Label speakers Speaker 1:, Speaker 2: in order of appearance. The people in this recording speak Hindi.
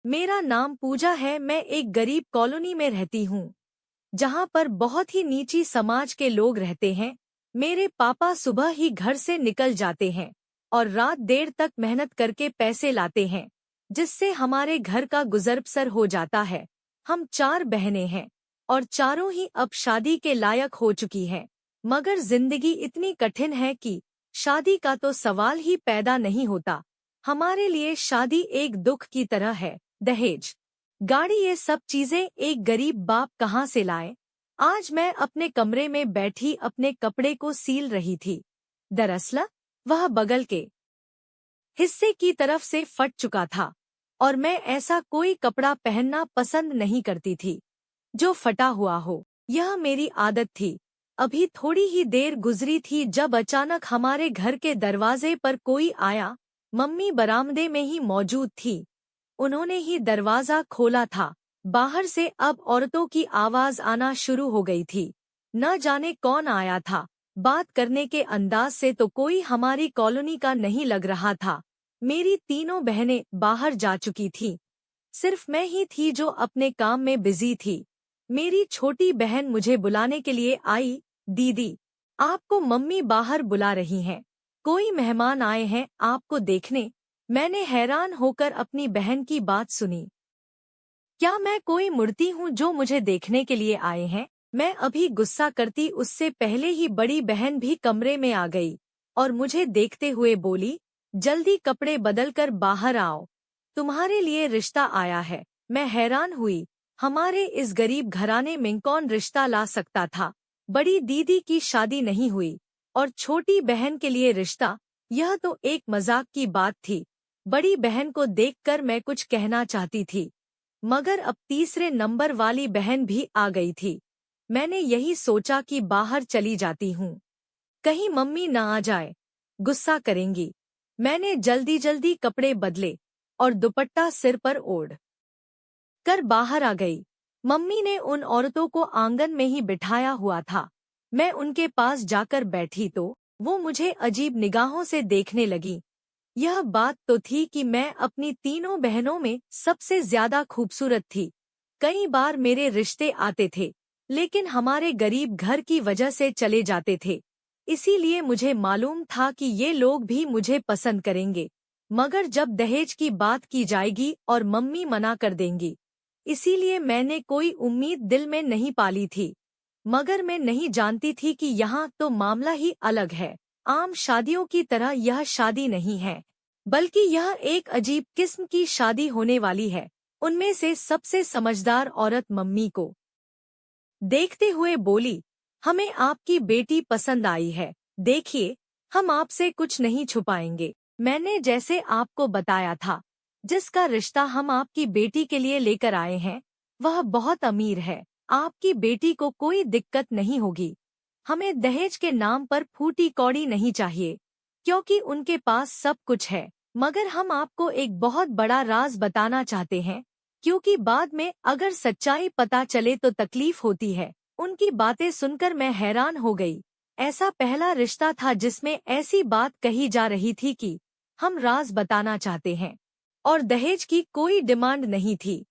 Speaker 1: मेरा नाम पूजा है। मैं एक गरीब कॉलोनी में रहती हूँ, जहाँ पर बहुत ही नीची समाज के लोग रहते हैं। मेरे पापा सुबह ही घर से निकल जाते हैं और रात देर तक मेहनत करके पैसे लाते हैं, जिससे हमारे घर का गुजर बसर हो जाता है। हम 4 बहनें हैं और चारों ही अब शादी के लायक हो चुकी हैं। मगर जिंदगी इतनी कठिन है कि शादी का तो सवाल ही पैदा नहीं होता। हमारे लिए शादी एक दुख की तरह है। दहेज, गाड़ी, ये सब चीजें एक गरीब बाप कहाँ से लाए। आज मैं अपने कमरे में बैठी अपने कपड़े को सील रही थी। दरअसल वह बगल के हिस्से की तरफ से फट चुका था और मैं ऐसा कोई कपड़ा पहनना पसंद नहीं करती थी जो फटा हुआ हो। यह मेरी आदत थी। अभी थोड़ी ही देर गुजरी थी जब अचानक हमारे घर के दरवाजे पर कोई आया। मम्मी बरामदे में ही मौजूद थी। उन्होंने ही दरवाजा खोला था। बाहर से अब औरतों की आवाज आना शुरू हो गई थी। न जाने कौन आया था। बात करने के अंदाज से तो कोई हमारी कॉलोनी का नहीं लग रहा था। मेरी तीनों बहनें बाहर जा चुकी थीं। सिर्फ मैं ही थी जो अपने काम में बिजी थी। मेरी छोटी बहन मुझे बुलाने के लिए आई। दीदी, आपको मम्मी बाहर बुला रही हैं। कोई मेहमान आए हैं आपको देखने। मैंने हैरान होकर अपनी बहन की बात सुनी। क्या मैं कोई मूर्ति हूँ जो मुझे देखने के लिए आए हैं? मैं अभी गुस्सा करती उससे पहले ही बड़ी बहन भी कमरे में आ गई और मुझे देखते हुए बोली, जल्दी कपड़े बदलकर बाहर आओ, तुम्हारे लिए रिश्ता आया है। मैं हैरान हुई। हमारे इस गरीब घराने में कौन रिश्ता ला सकता था? बड़ी दीदी की शादी नहीं हुई और छोटी बहन के लिए रिश्ता, यह तो एक मजाक की बात थी। बड़ी बहन को देखकर मैं कुछ कहना चाहती थी, मगर अब तीसरे नंबर वाली बहन भी आ गई थी। मैंने यही सोचा कि बाहर चली जाती हूँ, कहीं मम्मी न आ जाए, गुस्सा करेंगी। मैंने जल्दी जल्दी कपड़े बदले और दुपट्टा सिर पर ओढ़ कर बाहर आ गई। मम्मी ने उन औरतों को आंगन में ही बिठाया हुआ था। मैं उनके पास जाकर बैठी तो वो मुझे अजीब निगाहों से देखने लगी। यह बात तो थी कि मैं अपनी तीनों बहनों में सबसे ज्यादा खूबसूरत थी। कई बार मेरे रिश्ते आते थे, लेकिन हमारे गरीब घर की वजह से चले जाते थे। इसीलिए मुझे मालूम था कि ये लोग भी मुझे पसंद करेंगे। मगर जब दहेज की बात की जाएगी और मम्मी मना कर देंगी, इसीलिए मैंने कोई उम्मीद दिल में नहीं पाली थी। मगर मैं नहीं जानती थी कि यहाँ तो मामला ही अलग है। आम शादियों की तरह यह शादी नहीं है, बल्कि यह एक अजीब किस्म की शादी होने वाली है। उनमें से सबसे समझदार औरत मम्मी को देखते हुए बोली, हमें आपकी बेटी पसंद आई है। देखिए, हम आपसे कुछ नहीं छुपाएंगे। मैंने जैसे आपको बताया था, जिसका रिश्ता हम आपकी बेटी के लिए लेकर आए हैं, वह बहुत अमीर है। आपकी बेटी को कोई दिक्कत नहीं होगी। हमें दहेज के नाम पर फूटी कौड़ी नहीं चाहिए, क्योंकि उनके पास सब कुछ है। मगर हम आपको एक बहुत बड़ा राज बताना चाहते हैं, क्योंकि बाद में अगर सच्चाई पता चले तो तकलीफ होती है। उनकी बातें सुनकर मैं हैरान हो गई। ऐसा पहला रिश्ता था जिसमें ऐसी बात कही जा रही थी कि हम राज बताना चाहते हैं और दहेज की कोई डिमांड नहीं थी।